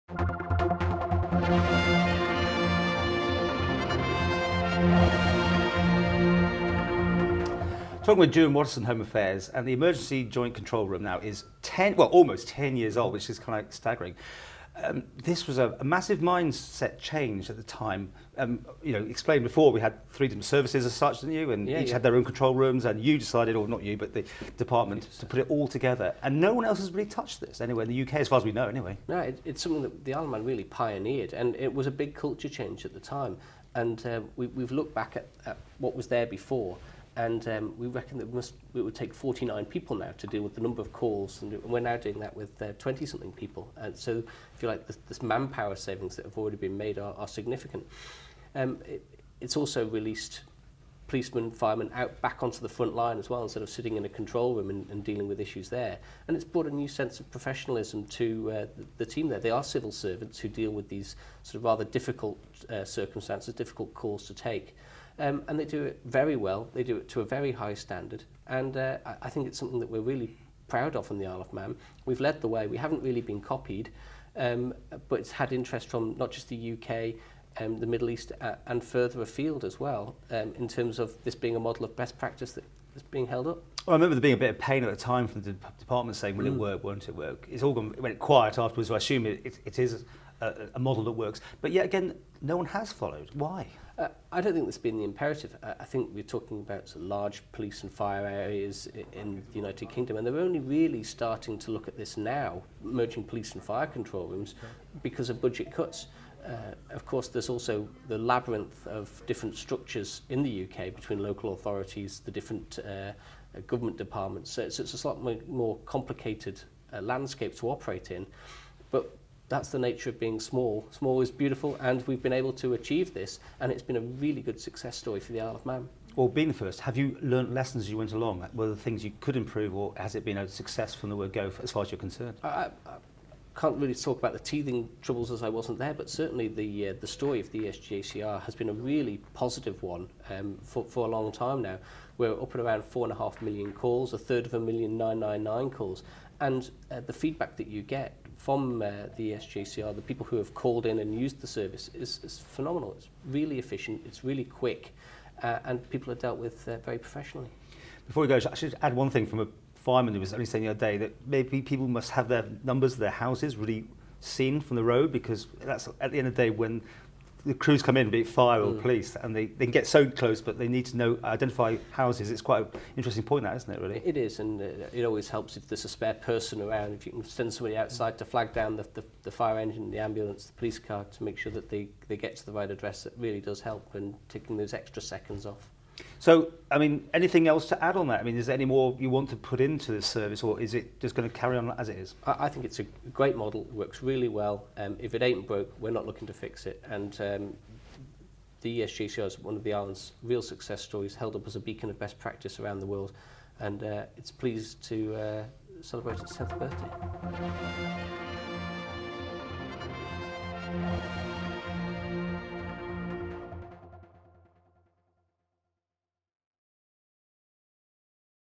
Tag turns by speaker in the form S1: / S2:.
S1: Talking with Juan Watterson Home Affairs, and the Emergency Joint Control Room now is almost 10 years old, which is kind of staggering. This was a massive mindset change at the time. Explained before, we had 3 different services as such, didn't you? And each had their own control rooms, and you decided, or not you, but the department, to put it all together. And no one else has really touched this anywhere in the UK, as far as we know, anyway.
S2: No, it's something that the Isle of Man really pioneered, and it was a big culture change at the time. And we've looked back at what was there before, and we reckon that it would take 49 people now to deal with the number of calls, and we're now doing that with 20-something people. And so I feel like this manpower savings that have already been made are significant. It's also released policemen, firemen back onto the front line as well, instead of sitting in a control room and dealing with issues there. And it's brought a new sense of professionalism to the team there. They are civil servants who deal with these sort of rather difficult circumstances, difficult calls to take. And they do it very well. They do it to a very high standard. And I think it's something that we're really proud of in the Isle of Man. We've led the way. We haven't really been copied, but it's had interest from not just the UK, the Middle East, and further afield as well, in terms of this being a model of best practice that is being held up.
S1: Well, I remember there being a bit of pain at the time from the department saying, will it work, won't it work? It's all gone, it went quiet afterwards, so I assume it is a model that works. But yet again, no one has followed. Why?
S2: I don't think that's been the imperative. I think we're talking about sort of large police and fire areas in the United Kingdom, and they're only really starting to look at this now, merging police and fire control rooms, because of budget cuts. Of course, there's also the labyrinth of different structures in the UK between local authorities, the different government departments. So it's a slightly more complicated landscape to operate in. But that's the nature of being small. Small is beautiful, and we've been able to achieve this, and it's been a really good success story for the Isle of Man.
S1: Well, being the first, have you learnt lessons as you went along? Were there things you could improve, or has it been a success from the word go as far as you're concerned?
S2: I can't really talk about the teething troubles as I wasn't there, but certainly the story of the ESGACR has been a really positive one for a long time now. We're up at around 4.5 million calls, 1/3 999 calls, and the feedback that you get from the ESGACR, the people who have called in and used the service, is phenomenal. It's really efficient, it's really quick, and people are dealt with very professionally.
S1: Before we go, I should add one thing from a fireman who was only saying the other day, that maybe people must have their numbers, their houses really seen from the road, because that's at the end of the day when the crews come in, be it fire or police, and they can get so close, but they need to identify houses. It's quite an interesting point, that, isn't it, really?
S2: It is, and it always helps if there's a spare person around, if you can send somebody outside to flag down the fire engine, the ambulance, the police car, to make sure that they get to the right address. That really does help in taking those extra seconds off.
S1: So, I mean, anything else to add on that? I mean, is there any more you want to put into this service, or is it just going to carry on as it is?
S2: I think it's a great model, it works really well. If it ain't broke, we're not looking to fix it. And the ESGACR is one of the island's real success stories, held up as a beacon of best practice around the world. And it's pleased to celebrate its 10th birthday.